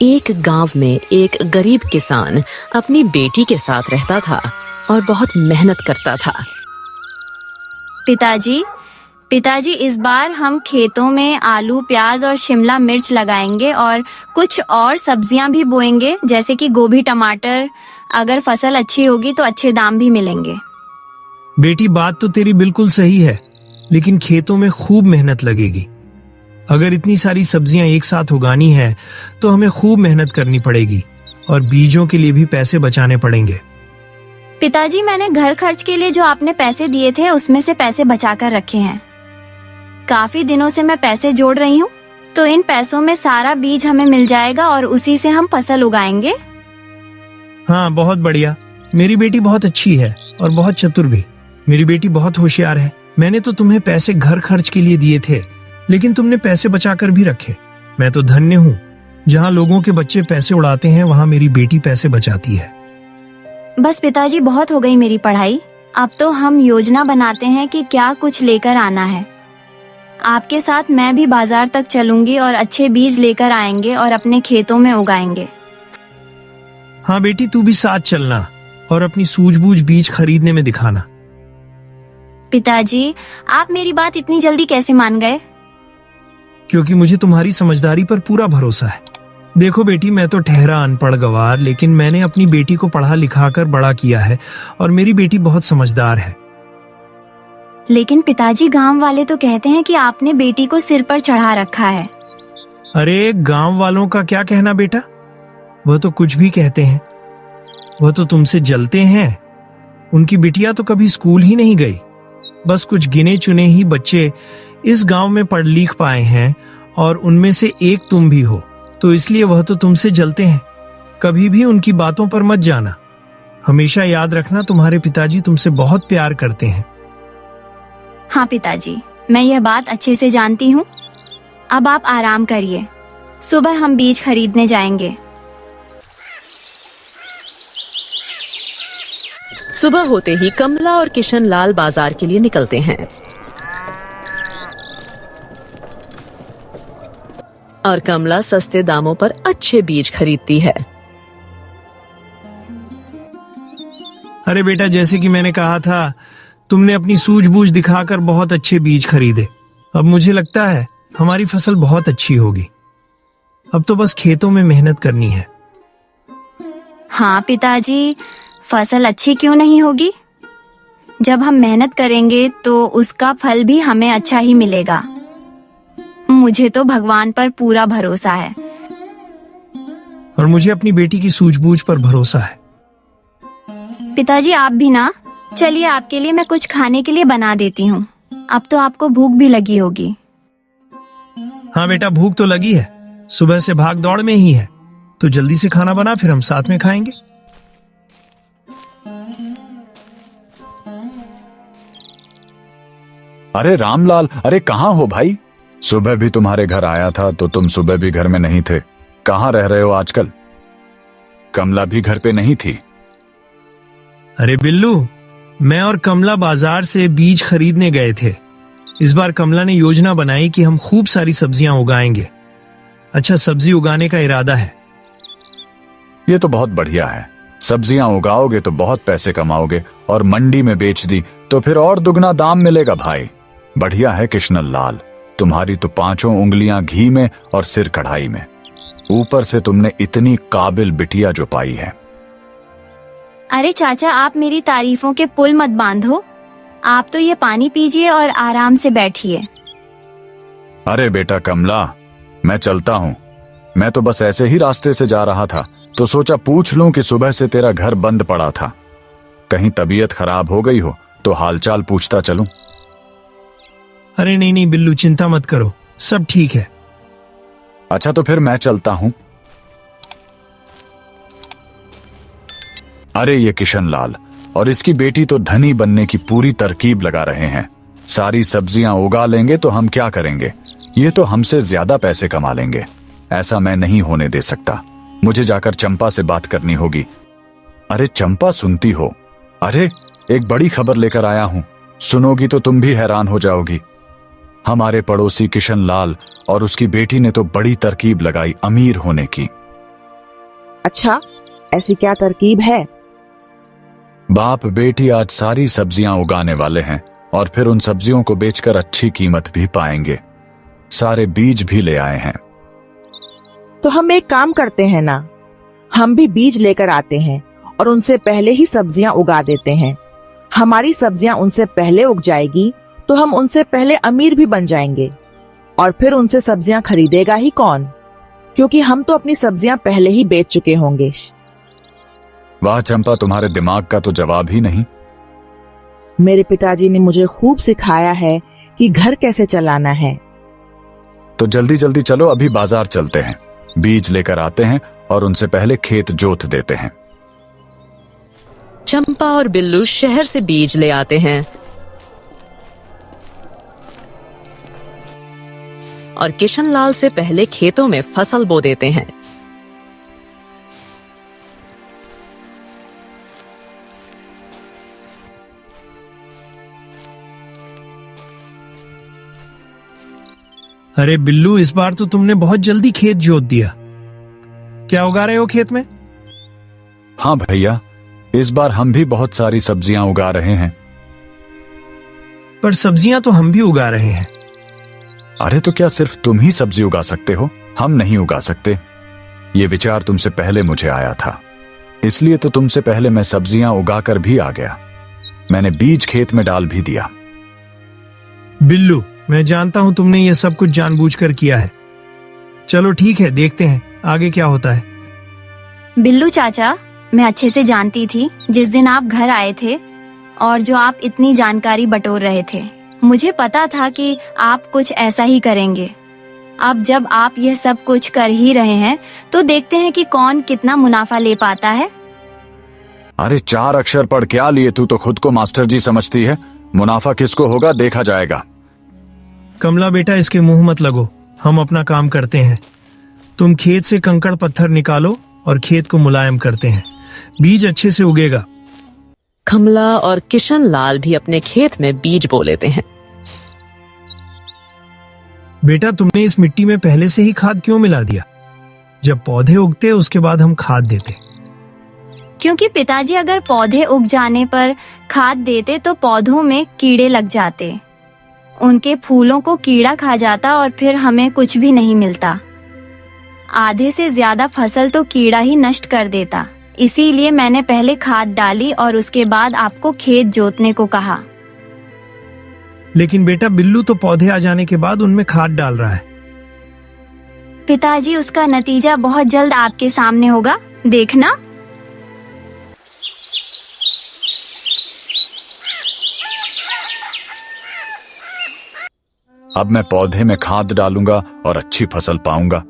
एक गांव में एक गरीब किसान अपनी बेटी के साथ रहता था और बहुत मेहनत करता था। पिताजी, इस बार हम खेतों में आलू, प्याज और शिमला मिर्च लगाएंगे और कुछ और सब्जियां भी बोएंगे, जैसे कि गोभी, टमाटर। अगर फसल अच्छी होगी तो अच्छे दाम भी मिलेंगे। बेटी, बात तो तेरी बिल्कुल सही है, लेकिन खेतों में खूब मेहनत लगेगी। अगर इतनी सारी सब्जियां एक साथ उगानी है तो हमें खूब मेहनत करनी पड़ेगी और बीजों के लिए भी पैसे बचाने पड़ेंगे। पिताजी, मैंने घर खर्च के लिए जो आपने पैसे दिए थे उसमें से पैसे बचाकर रखे हैं। काफी दिनों से मैं पैसे जोड़ रही हूँ, तो इन पैसों में सारा बीज हमें मिल जाएगा और उसी से हम फसल उगाएंगे। हाँ, बहुत बढ़िया। मेरी बेटी बहुत अच्छी है और बहुत चतुर भी। मेरी बेटी बहुत होशियार है। मैंने तो तुम्हें पैसे घर खर्च के लिए दिए थे, लेकिन तुमने पैसे बचाकर भी रखे। मैं तो धन्य हूँ। जहाँ लोगों के बच्चे पैसे उड़ाते हैं, वहाँ मेरी बेटी पैसे बचाती है। बस पिताजी, बहुत हो गई मेरी पढ़ाई। अब तो हम योजना बनाते हैं कि क्या कुछ लेकर आना है। आपके साथ मैं भी बाजार तक चलूंगी और अच्छे बीज लेकर आएंगे और अपने खेतों में उगाएंगे। हाँ बेटी, तू भी साथ चलना और अपनी सूझबूझ बीज खरीदने में दिखाना। पिताजी, आप मेरी बात इतनी जल्दी कैसे मान गए? क्योंकि मुझे तुम्हारी समझदारी पर पूरा भरोसा है। देखो बेटी, मैं तो ठहरा अनपढ़ गवार, लेकिन मैंने अपनी बेटी को पढ़ा लिखा कर बड़ा किया है और मेरी बेटी बहुत समझदार है। लेकिन पिताजी, गांव वाले तो कहते हैं कि आपने बेटी को सिर पर चढ़ा रखा है। अरे, गांव वालों का क्या कहना बेटा, वह तो कुछ भी कहते हैं। वह तो तुमसे जलते हैं। उनकी बिटिया तो कभी स्कूल ही नहीं गई। बस कुछ गिने चुने ही बच्चे इस गांव में पढ़ लिख पाए हैं और उनमें से एक तुम भी हो, तो इसलिए वह तो तुमसे जलते हैं। कभी भी उनकी बातों पर मत जाना। हमेशा याद रखना, तुम्हारे पिताजी तुमसे बहुत प्यार करते हैं। हाँ पिताजी, मैं यह बात अच्छे से जानती हूँ। अब आप आराम करिए, सुबह हम बीज खरीदने जाएंगे। सुबह होते ही कमला और किशन लाल बाजार के लिए निकलते हैं और कमला सस्ते दामों पर अच्छे बीज खरीदती है। अरे बेटा, जैसे कि मैंने कहा था, तुमने अपनी सूझबूझ दिखाकर बहुत अच्छे बीज खरीदे। अब मुझे लगता है हमारी फसल बहुत अच्छी होगी। अब तो बस खेतों में मेहनत करनी है। हाँ पिताजी, फसल अच्छी क्यों नहीं होगी? जब हम मेहनत करेंगे तो उसका फल भी हमें अच्छा ही मिलेगा। मुझे तो भगवान पर पूरा भरोसा है। और मुझे अपनी बेटी की सूझबूझ पर भरोसा है। पिताजी, आप भी ना। चलिए, आपके लिए मैं कुछ खाने के लिए बना देती हूँ। अब तो आपको भूख भी लगी होगी। हाँ बेटा, भूख तो लगी है। सुबह से भाग दौड़ में ही है, तो जल्दी से खाना बना, फिर हम साथ में खाएंगे। अरे रामलाल, अरे कहाँ हो भाई? सुबह भी तुम्हारे घर आया था तो तुम सुबह भी घर में नहीं थे। कहाँ रह रहे हो आजकल? कमला भी घर पे नहीं थी। अरे बिल्लू, मैं और कमला बाजार से बीज खरीदने गए थे। इस बार कमला ने योजना बनाई कि हम खूब सारी सब्जियां उगाएंगे। अच्छा, सब्जी उगाने का इरादा है। ये तो बहुत बढ़िया है। सब्जियां उगाओगे तो बहुत पैसे कमाओगे और मंडी में बेच दी तो फिर और दुगना दाम मिलेगा भाई। बढ़िया है कृष्ण लाल, तुम्हारी तो 5 उंगलियां घी में और सिर कढ़ाई में। ऊपर से तुमने इतनी काबिल बिटिया जो पाई है। अरे चाचा, आप मेरी तारीफों के पुल मत बांधो। आप तो ये पानी पीजिए और आराम से बैठिए। अरे बेटा कमला, मैं चलता हूँ। मैं तो बस ऐसे ही रास्ते से जा रहा था तो सोचा पूछ लूं कि सुबह से तेरा घर बंद पड़ा था। कहीं तबीयत खराब हो गई हो तो हालचाल पूछता चलूं। अरे नहीं बिल्लू, चिंता मत करो, सब ठीक है। अच्छा, तो फिर मैं चलता हूं। अरे ये किशन लाल और इसकी बेटी तो धनी बनने की पूरी तरकीब लगा रहे हैं। सारी सब्जियां उगा लेंगे तो हम क्या करेंगे? ये तो हमसे ज्यादा पैसे कमा लेंगे। ऐसा मैं नहीं होने दे सकता। मुझे जाकर चंपा से बात करनी होगी। अरे चंपा, सुनती हो? अरे एक बड़ी खबर लेकर आया हूं, सुनोगी तो तुम भी हैरान हो जाओगी। हमारे पड़ोसी किशन लाल और उसकी बेटी ने तो बड़ी तरकीब लगाई अमीर होने की। अच्छा, ऐसी क्या तरकीब है? बाप बेटी आज सारी सब्जियां उगाने वाले हैं और फिर उन सब्जियों को बेचकर अच्छी कीमत भी पाएंगे। सारे बीज भी ले आए हैं। तो हम एक काम करते हैं ना, हम भी बीज लेकर आते हैं और उनसे पहले ही सब्जियां उगा देते हैं। हमारी सब्जियां उनसे पहले उग जाएगी तो हम उनसे पहले अमीर भी बन जाएंगे। और फिर उनसे सब्जियां खरीदेगा ही कौन, क्योंकि हम तो अपनी सब्जियां पहले ही बेच चुके होंगे। वाह चंपा, तुम्हारे दिमाग का तो जवाब ही नहीं। मेरे पिताजी ने मुझे खूब सिखाया है कि घर कैसे चलाना है। तो जल्दी जल्दी चलो, अभी बाजार चलते हैं, बीज लेकर आते हैं और उनसे पहले खेत जोत देते हैं। चंपा और बिल्लू शहर से बीज ले आते हैं और किशन लाल से पहले खेतों में फसल बो देते हैं। अरे बिल्लू, इस बार तो तुमने बहुत जल्दी खेत जोत दिया। क्या उगा रहे हो खेत में? हाँ भैया, इस बार हम भी बहुत सारी सब्जियां उगा रहे हैं। पर सब्जियां तो हम भी उगा रहे हैं। अरे तो क्या सिर्फ तुम ही सब्जी उगा सकते हो? हम नहीं उगा सकते। ये विचार तुमसे पहले मुझे आया था, इसलिए तो तुमसे पहले मैं सब्जियां उगाकर भी आ गया। मैंने बीज खेत में डाल भी दिया। बिल्लू, मैं जानता हूं तुमने ये सब कुछ जानबूझकर किया है। चलो ठीक है, देखते हैं आगे क्या होता है। बिल्लू चाचा, मैं अच्छे से जानती थी जिस दिन आप घर आए थे और जो आप इतनी जानकारी बटोर रहे थे, मुझे पता था कि आप कुछ ऐसा ही करेंगे। अब जब आप यह सब कुछ कर ही रहे हैं तो देखते हैं कि कौन कितना मुनाफा ले पाता है। अरे 4 अक्षर पढ़ क्या लिए? तू तो खुद को मास्टर जी समझती है। मुनाफा किसको होगा देखा जाएगा। कमला बेटा, इसके मुंह मत लगो, हम अपना काम करते हैं। तुम खेत से कंकड़ पत्थर निकालो और खेत को मुलायम करते हैं, बीज अच्छे से उगेगा। कमला और किशन लाल भी अपने खेत में बीज बो लेते हैं। बेटा, तुमने इस मिट्टी में पहले से ही खाद क्यों मिला दिया? जब पौधे उगते उसके बाद हम खाद देते। क्योंकि पिताजी, अगर पौधे उग जाने पर खाद देते तो पौधों में कीड़े लग जाते, उनके फूलों को कीड़ा खा जाता और फिर हमें कुछ भी नहीं मिलता। आधे से ज्यादा फसल तो कीड़ा ही नष्ट कर देता। इसीलिए मैंने पहले खाद डाली और उसके बाद आपको खेत जोतने को कहा। लेकिन बेटा, बिल्लू तो पौधे आ जाने के बाद उनमें खाद डाल रहा है। पिताजी, उसका नतीजा बहुत जल्द आपके सामने होगा, देखना। अब मैं पौधे में खाद डालूंगा और अच्छी फसल पाऊंगा।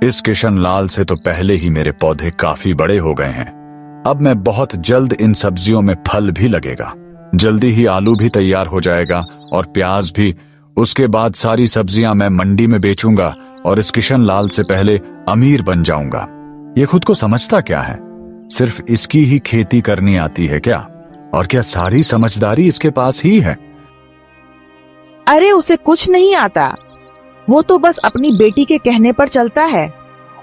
इस किशन लाल से तो पहले ही मेरे पौधे काफी बड़े हो गए हैं। अब मैं बहुत जल्द इन सब्जियों में फल भी लगेगा। जल्दी ही आलू भी तैयार हो जाएगा और प्याज भी। उसके बाद सारी सब्जियां मैं मंडी में बेचूंगा और इस किशन लाल से पहले अमीर बन जाऊंगा। ये खुद को समझता क्या है? सिर्फ इसकी ही खेती करनी आती है क्या? और क्या सारी समझदारी इसके पास ही है? अरे उसे कुछ नहीं आता, वो तो बस अपनी बेटी के कहने पर चलता है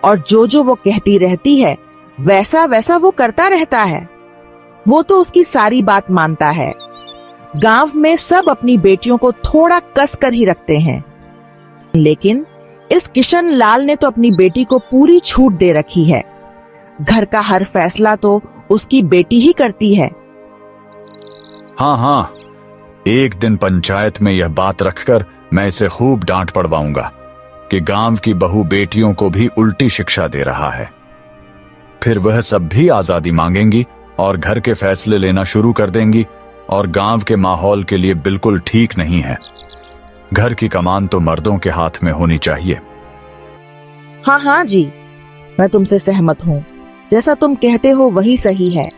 और जो जो वो कहती रहती है वैसा वैसा वो करता रहता है। वो तो उसकी सारी बात मानता है। गांव में सब अपनी बेटियों को थोड़ा कस कर ही रखते हैं, लेकिन इस किशन लाल ने तो अपनी बेटी को पूरी छूट दे रखी है। घर का हर फैसला तो उसकी बेटी ही करती है। हाँ, एक दिन पंचायत में यह बात रखकर मैं इसे खूब डांट पड़वाऊंगा कि गांव की बहू बेटियों को भी उल्टी शिक्षा दे रहा है। फिर वह सब भी आजादी मांगेंगी और घर के फैसले लेना शुरू कर देंगी, और गांव के माहौल के लिए बिल्कुल ठीक नहीं है। घर की कमान तो मर्दों के हाथ में होनी चाहिए। हाँ जी, मैं तुमसे सहमत हूँ। जैसा तुम कहते हो वही सही है।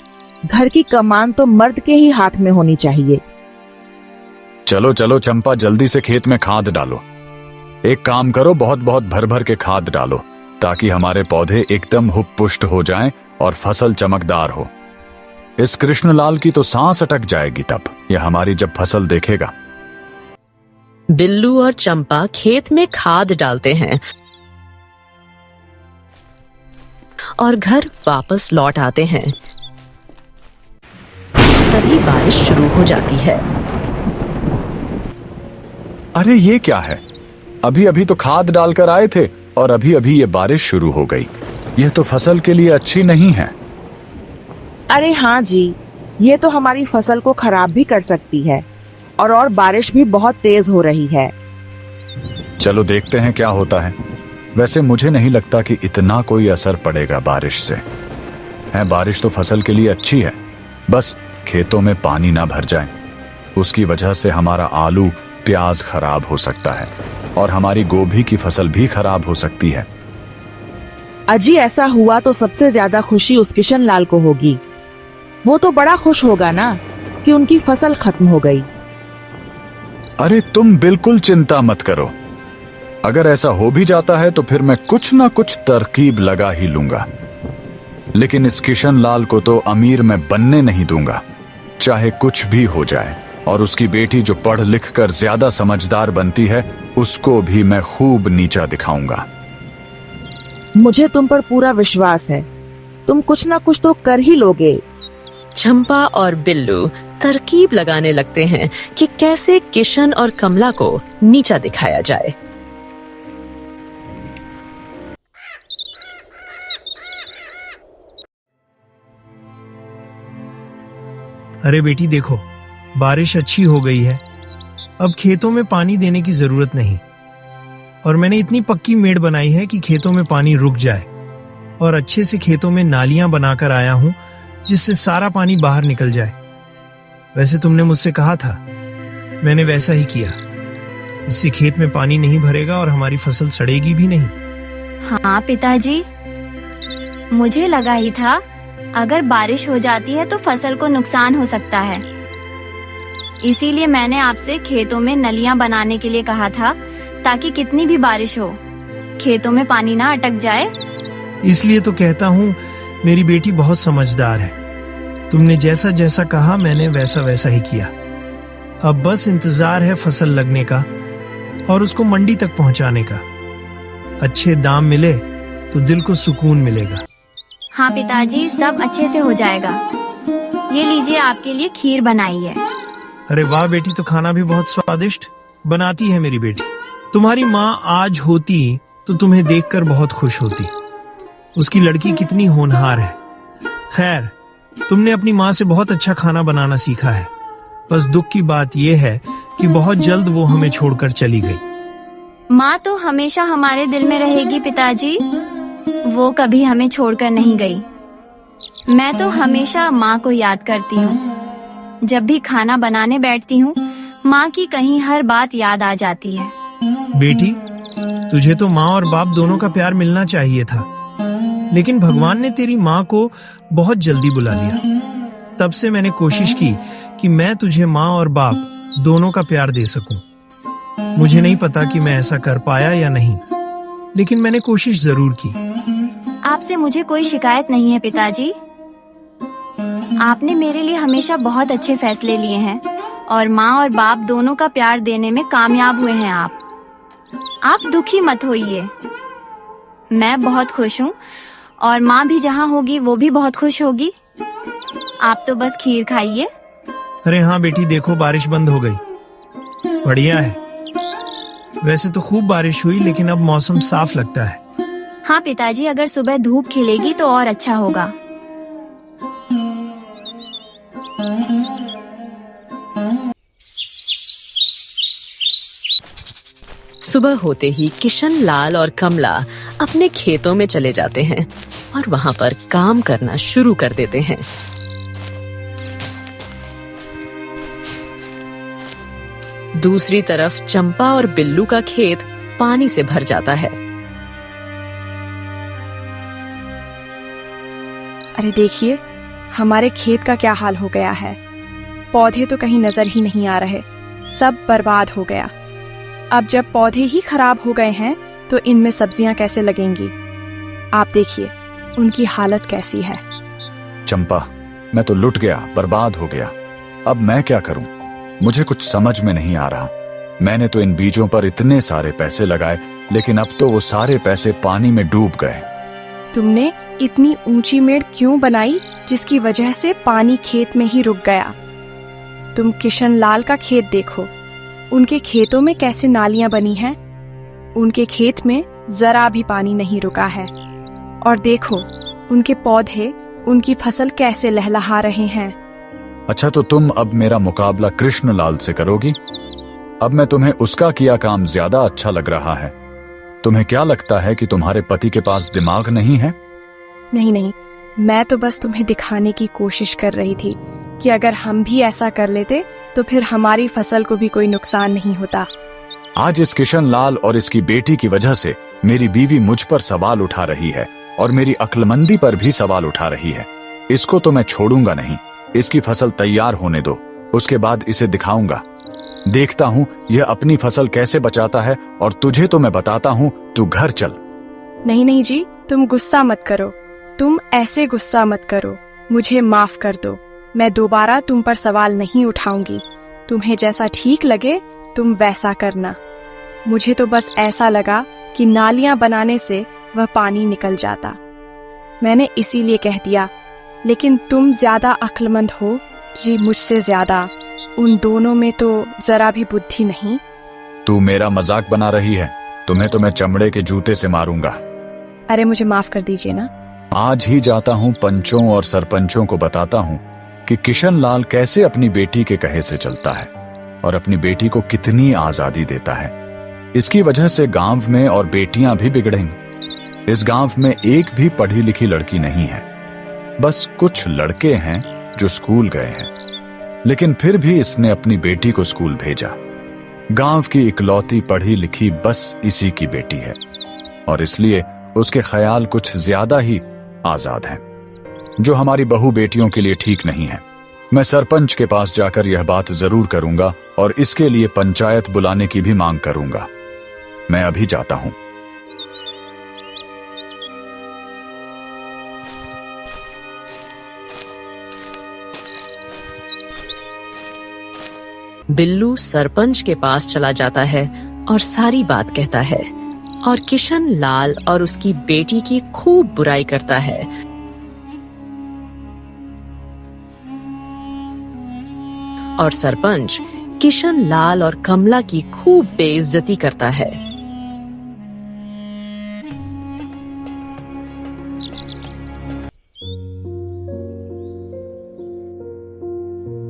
घर की कमान तो मर्द के ही हाथ में होनी चाहिए। चलो चलो चंपा, जल्दी से खेत में खाद डालो। एक काम करो, बहुत बहुत भर भर के खाद डालो ताकि हमारे पौधे एकदम हुप पुष्ट हो जाएं और फसल चमकदार हो। इस कृष्णलाल की तो सांस अटक जाएगी तब, यह हमारी जब फसल देखेगा। बिल्लू और चंपा खेत में खाद डालते हैं और घर वापस लौट आते हैं। तभी बारिश शुरू हो जाती है। अरे ये क्या है? अभी अभी तो खाद डालकर आए थे और अभी अभी ये बारिश शुरू हो गई। यह तो फसल के लिए अच्छी नहीं है। अरे हाँ जी, ये तो हमारी फसल को खराब भी कर सकती है और बारिश भी बहुत तेज हो रही है। चलो देखते हैं क्या होता है। वैसे मुझे नहीं लगता कि इतना कोई असर पड़ेगा बारिश से। बारिश तो फसल के लिए अच्छी है, बस खेतों में पानी ना भर जाए। उसकी वजह से हमारा आलू प्याज खराब हो सकता है और हमारी गोभी की फसल भी खराब हो सकती है। अजी ऐसा हुआ तो सबसे ज्यादा खुशी उस किशन लाल को होगी। वो तो बड़ा खुश होगा ना कि उनकी फसल खत्म हो गई। अरे तुम बिल्कुल चिंता मत करो। अगर ऐसा हो भी जाता है तो फिर मैं कुछ ना कुछ तरकीब लगा ही लूंगा। लेकिन इस किशन लाल को तो अमीर मैं बनने नहीं दूंगा, चाहे कुछ भी हो जाए। और उसकी बेटी जो पढ़ लिख कर ज्यादा समझदार बनती है, उसको भी मैं खूब नीचा दिखाऊंगा। मुझे तुम पर पूरा विश्वास है, तुम कुछ ना कुछ तो कर ही लोगे। चंपा और बिल्लू तरकीब लगाने लगते हैं कि कैसे किशन और कमला को नीचा दिखाया जाए। अरे बेटी देखो, बारिश अच्छी हो गई है। अब खेतों में पानी देने की जरूरत नहीं और मैंने इतनी पक्की मेड़ बनाई है कि खेतों में पानी रुक जाए और अच्छे से खेतों में नालियां बनाकर आया हूं जिससे सारा पानी बाहर निकल जाए। वैसे तुमने मुझसे कहा था, मैंने वैसा ही किया। इससे खेत में पानी नहीं भरेगा और हमारी फसल सड़ेगी भी नहीं। हाँ पिताजी, मुझे लगा ही था अगर बारिश हो जाती है तो फसल को नुकसान हो सकता है। इसीलिए मैंने आपसे खेतों में नलियां बनाने के लिए कहा था, ताकि कितनी भी बारिश हो खेतों में पानी ना अटक जाए। इसलिए तो कहता हूँ मेरी बेटी बहुत समझदार है। तुमने जैसा जैसा कहा मैंने वैसा वैसा ही किया। अब बस इंतजार है फसल लगने का और उसको मंडी तक पहुंचाने का। अच्छे दाम मिले तो दिल को सुकून मिलेगा। हाँ पिताजी, सब अच्छे से हो जाएगा। ये लीजिए, आपके लिए खीर बनाई है। अरे वाह बेटी, तो खाना भी बहुत स्वादिष्ट बनाती है मेरी बेटी। तुम्हारी माँ आज होती तो तुम्हें देखकर बहुत खुश होती। उसकी लड़की कितनी होनहार है। खैर, तुमने अपनी माँ से बहुत अच्छा खाना बनाना सीखा है। बस दुख की बात यह है कि बहुत जल्द वो हमें छोड़कर चली गई। माँ तो हमेशा हमारे दिल में रहेगी पिताजी। वो कभी हमें छोड़कर नहीं गई। मैं तो हमेशा माँ को याद करती हूँ। जब भी खाना बनाने बैठती हूँ, माँ की कहीं हर बात याद आ जाती है। बेटी, तुझे तो माँ और बाप दोनों का प्यार मिलना चाहिए था, लेकिन भगवान ने तेरी माँ को बहुत जल्दी बुला लिया। तब से मैंने कोशिश की कि मैं तुझे माँ और बाप दोनों का प्यार दे सकूं। मुझे नहीं पता कि मैं ऐसा कर पाया या नहीं, लेकिन मैंने कोशिश जरूर की। आपसे मुझे कोई शिकायत नहीं है पिताजी। आपने मेरे लिए हमेशा बहुत अच्छे फैसले लिए हैं और माँ और बाप दोनों का प्यार देने में कामयाब हुए हैं आप दुखी मत होइए। मैं बहुत खुश हूँ और माँ भी जहाँ होगी वो भी बहुत खुश होगी। आप तो बस खीर खाइए। अरे हाँ बेटी, देखो बारिश बंद हो गई। बढ़िया है। वैसे तो खूब बारिश हुई, लेकिन अब मौसम साफ लगता है। हाँ पिताजी, अगर सुबह धूप खिलेगी तो और अच्छा होगा। सुबह होते ही किशन लाल और कमला अपने खेतों में चले जाते हैं और वहां पर काम करना शुरू कर देते हैं। दूसरी तरफ चंपा और बिल्लू का खेत पानी से भर जाता है। अरे देखिए, हमारे खेत का क्या हाल हो गया है। पौधे तो कहीं नजर ही नहीं आ रहे, सब बर्बाद हो गया। अब जब पौधे ही खराब हो गए हैं तो इनमें सब्जियां कैसे लगेंगी। आप देखिए उनकी हालत कैसी है। चंपा, मैं तो लुट गया, बर्बाद हो गया। अब मैं क्या करूं? मुझे कुछ समझ में नहीं आ रहा। मैंने तो इन बीजों पर इतने सारे पैसे लगाए, लेकिन अब तो वो सारे पैसे पानी में डूब गए। तुमने इतनी ऊंची मेड़ क्यों बनाई जिसकी वजह से पानी खेत में ही रुक गया? तुम किशन लाल का खेत देखो, उनके खेतों में कैसे नालियां बनी हैं। उनके खेत में जरा भी पानी नहीं रुका है। और देखो उनके पौधे, उनकी फसल कैसे लहलहा रहे हैं। अच्छा, तो तुम अब मेरा मुकाबला कृष्ण लाल से करोगी? अब मैं तुम्हें उसका किया काम ज्यादा अच्छा लग रहा है। तुम्हें क्या लगता है कि तुम्हारे पति के पास दिमाग नहीं है? नहीं नहीं, मैं तो बस तुम्हें दिखाने की कोशिश कर रही थी कि अगर हम भी ऐसा कर लेते तो फिर हमारी फसल को भी कोई नुकसान नहीं होता। आज इस किशन लाल और इसकी बेटी की वजह से मेरी बीवी मुझ पर सवाल उठा रही है और मेरी अक्लमंदी पर भी सवाल उठा रही है। इसको तो मैं छोड़ूंगा नहीं। इसकी फसल तैयार होने दो, उसके बाद इसे दिखाऊंगा। देखता हूँ यह अपनी फसल कैसे बचाता है, और तुझे तो मैं बताता हूँ, तू घर चल। नहीं नहीं जी, तुम गुस्सा मत करो। तुम ऐसे गुस्सा मत करो। मुझे माफ कर दो। मैं दोबारा तुम पर सवाल नहीं उठाऊंगी। तुम्हें जैसा ठीक लगे तुम वैसा करना। मुझे तो बस ऐसा लगा कि नालियां बनाने से वह पानी निकल जाता, मैंने इसीलिए कह दिया। लेकिन तुम ज्यादा अक्लमंद हो जी मुझसे ज्यादा। उन दोनों में तो जरा भी बुद्धि नहीं। तू मेरा मजाक बना रही है। तुम्हें तो मैं चमड़े के जूते से मारूंगा। अरे मुझे माफ कर दीजिए ना। आज ही जाता हूँ पंचों और सरपंचों को बताता हूँ कि किशन लाल कैसे अपनी बेटी के कहे से चलता है और अपनी बेटी को कितनी आजादी देता है। इसकी वजह से गांव में और बेटियां भी बिगड़ेंगी। इस गांव में एक भी पढ़ी लिखी लड़की नहीं है, बस कुछ लड़के हैं जो स्कूल गए हैं, लेकिन फिर भी इसने अपनी बेटी को स्कूल भेजा। गांव की इकलौती पढ़ी लिखी बस इसी की बेटी है, और इसलिए उसके ख्याल कुछ ज्यादा ही आजाद हैं, जो हमारी बहू बेटियों के लिए ठीक नहीं है। मैं सरपंच के पास जाकर यह बात जरूर करूंगा और इसके लिए पंचायत बुलाने की भी मांग करूंगा। मैं अभी जाता हूं। बिल्लू सरपंच के पास चला जाता है और सारी बात कहता है, और किशन लाल और उसकी बेटी की खूब बुराई करता है। और सरपंच किशन लाल और कमला की खूब बेइज्जती करता है।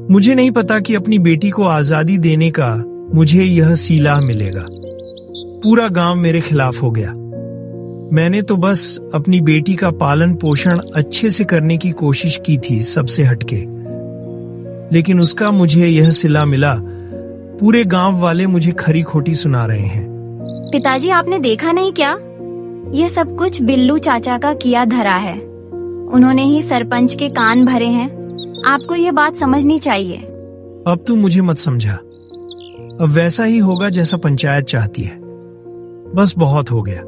मुझे नहीं पता कि अपनी बेटी को आजादी देने का मुझे यह सीला मिलेगा। पूरा गांव मेरे खिलाफ हो गया। मैंने तो बस अपनी बेटी का पालन पोषण अच्छे से करने की कोशिश की थी, सबसे हटके, लेकिन उसका मुझे यह सिला मिला। पूरे गांव वाले मुझे खरी खोटी सुना रहे हैं। पिताजी, आपने देखा नहीं क्या? ये सब कुछ बिल्लू चाचा का किया धरा है। उन्होंने ही सरपंच के कान भरे हैं। आपको ये बात समझनी चाहिए। अब तू मुझे मत समझा। अब वैसा ही होगा जैसा पंचायत चाहती है। बस बहुत हो गया।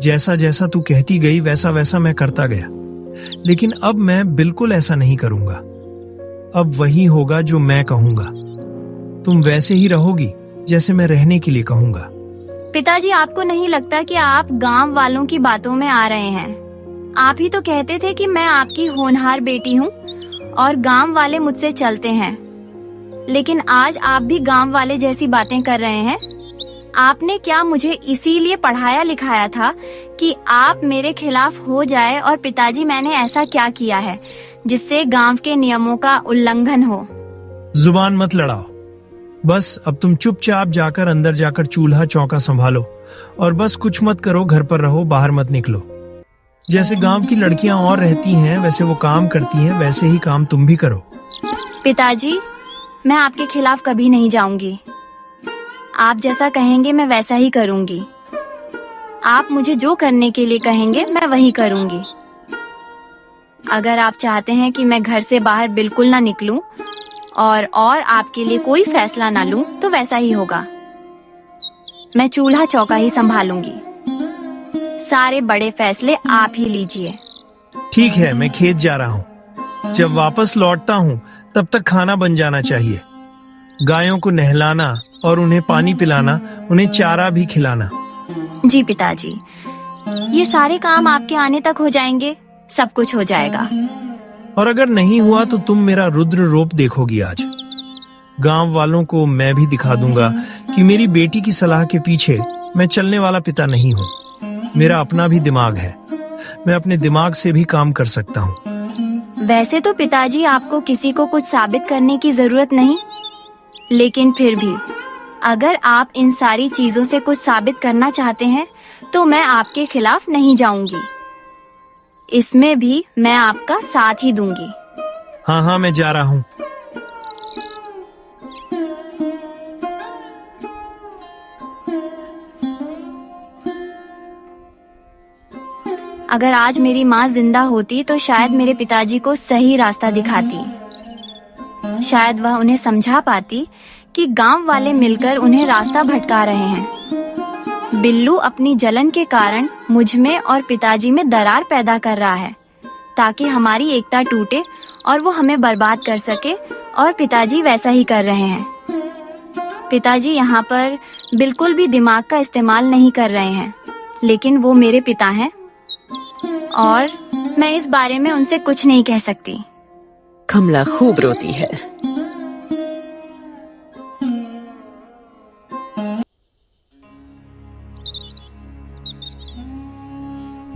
जैसा जैसा तू कहती गई वैसा वैसा मैं करता गया, लेकिन अब मैं बिल्कुल ऐसा नहीं करूंगा। अब वही होगा जो मैं कहूंगा। तुम वैसे ही रहोगी जैसे मैं रहने के लिए कहूंगा। पिताजी, आपको नहीं लगता कि आप गांव वालों की बातों में आ रहे हैं? आप ही तो कहते थे कि मैं आपकी होनहार बेटी हूँ और गांव वाले मुझसे चलते हैं, लेकिन आज आप भी गांव वाले जैसी बातें कर रहे हैं। आपने क्या मुझे इसीलिए पढ़ाया लिखाया था कि आप मेरे खिलाफ हो जाए? और पिताजी, मैंने ऐसा क्या किया है जिससे गांव के नियमों का उल्लंघन हो? जुबान मत लड़ाओ। बस अब तुम चुपचाप जाकर अंदर जाकर चूल्हा चौका संभालो और बस कुछ मत करो, घर पर रहो, बाहर मत निकलो। जैसे गांव की लड़कियां और रहती हैं वैसे वो काम करती हैं, वैसे ही काम तुम भी करो। पिताजी, मैं आपके खिलाफ कभी नहीं जाऊंगी। आप जैसा कहेंगे मैं वैसा ही करूंगी। आप मुझे जो करने के लिए कहेंगे मैं वही करूंगी। अगर आप चाहते हैं कि मैं घर से बाहर बिल्कुल ना निकलूं और आपके लिए कोई फैसला ना लूं, तो वैसा ही होगा। मैं चूल्हा चौका ही संभालूंगी। सारे बड़े फैसले आप ही लीजिए। ठीक है, मैं खेत जा रहा हूँ। जब वापस लौटता हूँ तब तक खाना बन जाना चाहिए। गायों को नहलाना और उन्हें पानी पिलाना, उन्हें चारा भी खिलाना। जी पिताजी, ये सारे काम आपके आने तक हो जाएंगे, सब कुछ हो जाएगा। और अगर नहीं हुआ तो तुम मेरा रुद्र रूप देखोगी आज। गांव वालों को मैं भी दिखा दूंगा कि मेरी बेटी की सलाह के पीछे मैं चलने वाला पिता नहीं हूँ। मेरा अपना भी दिमाग है, मैं अपने दिमाग से भी काम कर सकता हूँ। वैसे तो पिताजी आपको किसी को कुछ साबित करने की जरूरत नहीं, लेकिन फिर भी अगर आप इन सारी चीजों से कुछ साबित करना चाहते हैं तो मैं आपके खिलाफ नहीं जाऊंगी। इसमें भी मैं आपका साथ ही दूंगी। हाँ हाँ, मैं जा रहा हूँ। अगर आज मेरी माँ जिंदा होती तो शायद मेरे पिताजी को सही रास्ता दिखाती। शायद वह उन्हें समझा पाती कि गांव वाले मिलकर उन्हें रास्ता भटका रहे हैं। बिल्लू अपनी जलन के कारण मुझ में और पिताजी में दरार पैदा कर रहा है ताकि हमारी एकता टूटे और वो हमें बर्बाद कर सके, और पिताजी वैसा ही कर रहे हैं। पिताजी यहाँ पर बिल्कुल भी दिमाग का इस्तेमाल नहीं कर रहे हैं, लेकिन वो मेरे पिता हैं और मैं इस बारे में उनसे कुछ नहीं कह सकती। कमला खूब रोती है।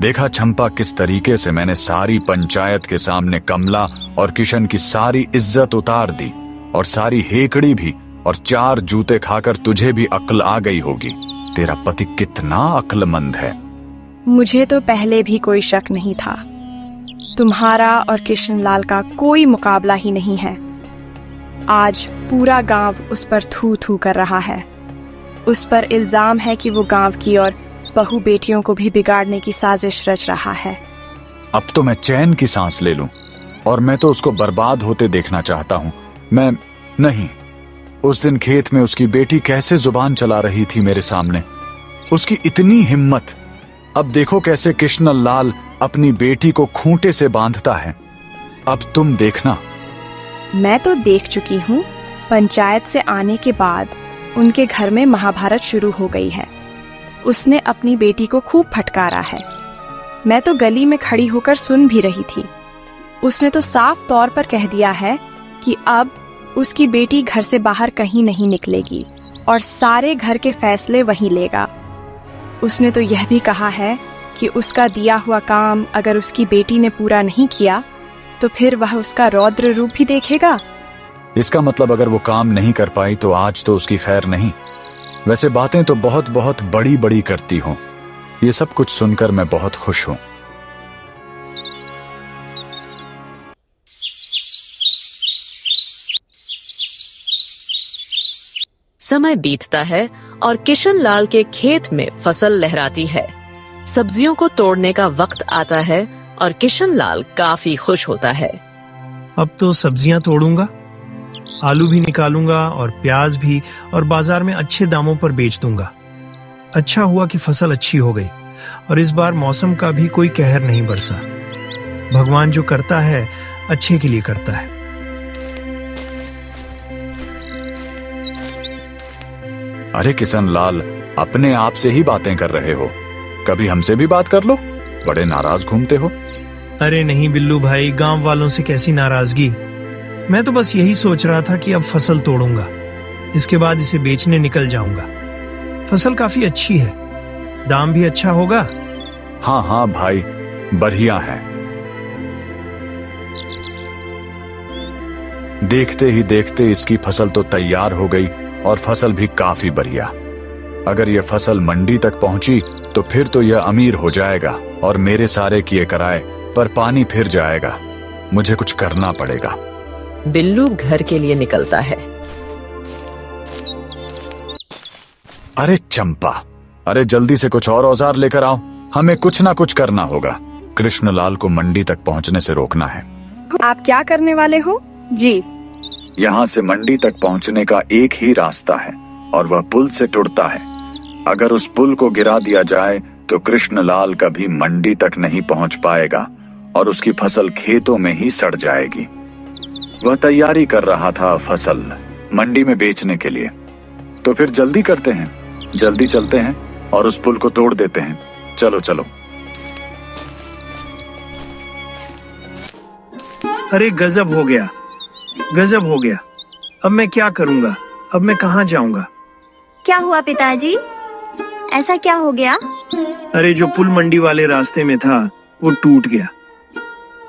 देखा चंपा, किस तरीके से मैंने सारी पंचायत के सामने कमला और किशन की सारी इज्जत उतार दी, और सारी हेकड़ी भी, और 4 जूते खाकर तुझे भी अक्ल आ गई होगी। तेरा पति कितना अक्लमंद है। मुझे तो पहले भी कोई शक नहीं था। तुम्हारा और किशनलाल का कोई मुकाबला ही नहीं है। आज पूरा गांव उस पर थू थू कर रहा है। उस पर इल्जाम है कि वो गांव की और बहू बेटियों को भी बिगाड़ने की साजिश रच रहा है। अब तो मैं चैन की सांस ले लूं, और मैं तो उसको बर्बाद होते देखना चाहता हूं। मैं नहीं। उस दिन खेत में उसकी बेटी कैसे जुबान चला रही थी मेरे सामने, उसकी इतनी हिम्मत। अब देखो कैसे कृष्णलाल अपनी बेटी को खूंटे से बांधता है। अब तुम देखना। मैं तो देख चुकी हूँ। पंचायत से आने के बाद उनके घर में महाभारत शुरू हो गई है। उसने अपनी बेटी को खूब फटकारा है। मैं तो गली में खड़ी होकर सुन भी रही थी। उसने तो साफ तौर पर कह दिया है कि अब उसकी बेटी घर से बाहर कहीं नहीं निकलेगी और सारे घर के फैसले वही लेगा। उसने तो यह भी कहा है कि उसका दिया हुआ काम अगर उसकी बेटी ने पूरा नहीं किया तो फिर वह उसका रौद्र रूप भी देखेगा। इसका मतलब अगर वो काम नहीं कर पाई तो आज तो उसकी खैर नहीं। वैसे बातें तो बहुत बहुत बड़ी बड़ी करती हो। ये सब कुछ सुनकर मैं बहुत खुश हूं। समय बीतता है और किशनलाल के खेत में फसल लहराती है। सब्जियों को तोड़ने का वक्त आता है और किशनलाल काफी खुश होता है। अब तो सब्जियां तोड़ूंगा, आलू भी निकालूंगा और प्याज भी, और बाजार में अच्छे दामों पर बेच दूंगा। अच्छा हुआ कि फसल अच्छी हो गई और इस बार मौसम का भी कोई कहर नहीं बरसा। भगवान जो करता है अच्छे के लिए करता है। अरे किशनलाल, अपने आप से ही बातें कर रहे हो, कभी हमसे भी बात कर लो। बड़े नाराज घूमते हो। अरे नहीं बिल्लू भाई, गांव वालों से कैसी नाराजगी। मैं तो बस यही सोच रहा था कि अब फसल तोड़ूंगा, इसके बाद इसे बेचने निकल जाऊंगा। फसल काफी अच्छी है, दाम भी अच्छा होगा। हाँ हाँ भाई, बढ़िया है। देखते ही देखते इसकी फसल तो तैयार हो गई और फसल भी काफी बढ़िया। अगर यह फसल मंडी तक पहुंची तो फिर तो यह अमीर हो जाएगा और मेरे सारे किए कराए पर पानी फिर जाएगा। मुझे कुछ करना पड़ेगा। बिल्लू घर के लिए निकलता है। अरे चंपा, अरे जल्दी से कुछ और औजार लेकर आओ, हमें कुछ ना कुछ करना होगा। कृष्णलाल को मंडी तक पहुंचने से रोकना है। आप क्या करने वाले हो? जी, यहाँ से मंडी तक पहुंचने का एक ही रास्ता है और वह पुल से टूटता है। अगर उस पुल को गिरा दिया जाए तो कृष्णलाल कभी मंडी तक नहीं पहुंच पाएगा और उसकी फसल खेतों में ही सड़ जाएगी। वह तैयारी कर रहा था फसल मंडी में बेचने के लिए। तो फिर जल्दी करते हैं, जल्दी चलते हैं और उस पुल को तोड़ देते हैं। चलो चलो। अरे गजब हो गया, गजब हो गया। अब मैं क्या करूंगा? अब मैं कहाँ जाऊंगा? क्या हुआ पिताजी? ऐसा क्या हो गया? अरे जो पुल मंडी वाले रास्ते में था वो टूट गया।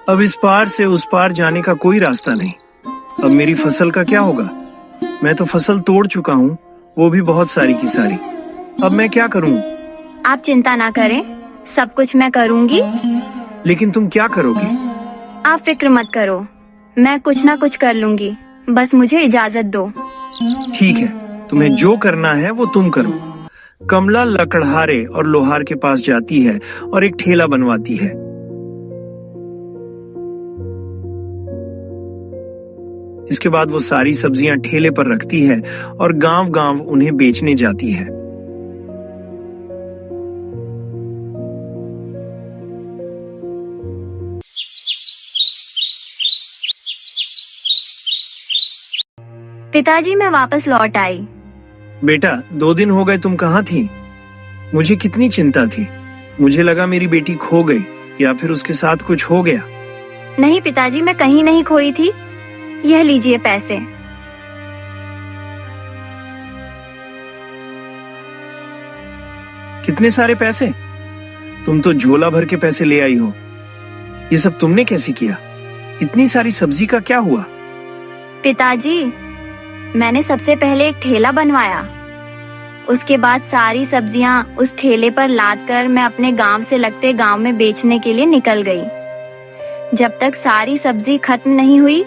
अब इस पार से उस पार जाने का कोई रास्ता नहीं। अब मेरी फसल का क्या होगा? मैं तो फसल तोड़ चुका हूँ, वो भी बहुत सारी की सारी। अब मैं क्या करूँ? आप चिंता ना करें, सब कुछ मैं करूंगी। लेकिन तुम क्या करोगे? आप फिक्र मत करो, मैं कुछ ना कुछ कर लूंगी, बस मुझे इजाजत दो। ठीक है, तुम्हें जो करना है वो तुम करो। कमला लकड़हारे और लोहार के पास जाती है और एक ठेला बनवाती है। इसके बाद वो सारी सब्जियां ठेले पर रखती है और गांव-गांव उन्हें बेचने जाती है। पिताजी मैं वापस लौट आई। बेटा 2 दिन हो गए, तुम कहाँ थी? मुझे कितनी चिंता थी। मुझे लगा मेरी बेटी खो गई या फिर उसके साथ कुछ हो गया। नहीं पिताजी, मैं कहीं नहीं खोई थी। यह लीजिए पैसे। कितने सारे पैसे? तुम तो झोला भर के पैसे ले आई हो। ये सब तुमने कैसे किया? इतनी सारी सब्जी का क्या हुआ? पिताजी मैंने सबसे पहले एक ठेला बनवाया, उसके बाद सारी सब्जियां उस ठेले पर लाद कर मैं अपने गांव से लगते गांव में बेचने के लिए निकल गई। जब तक सारी सब्जी खत्म नहीं हुई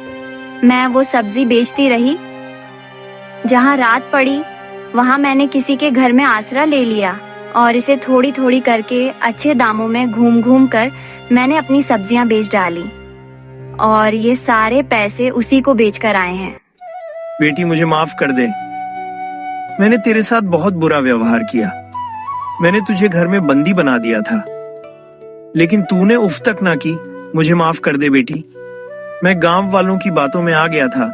मैं वो सब्जी बेचती रही। जहां रात पड़ी वहां मैंने किसी के घर में आसरा ले लिया और इसे थोड़ी थोड़ी करके अच्छे दामों में घूम घूम कर मैंने अपनी सब्जियां बेच डाली और ये सारे पैसे उसी को बेचकर आए हैं। बेटी मुझे माफ कर दे, मैंने तेरे साथ बहुत बुरा व्यवहार किया। मैंने तुझे घर में बंदी बना दिया था, लेकिन तूने उफ तक ना की। मुझे माफ कर दे बेटी। मैं गांव वालों की बातों में आ गया था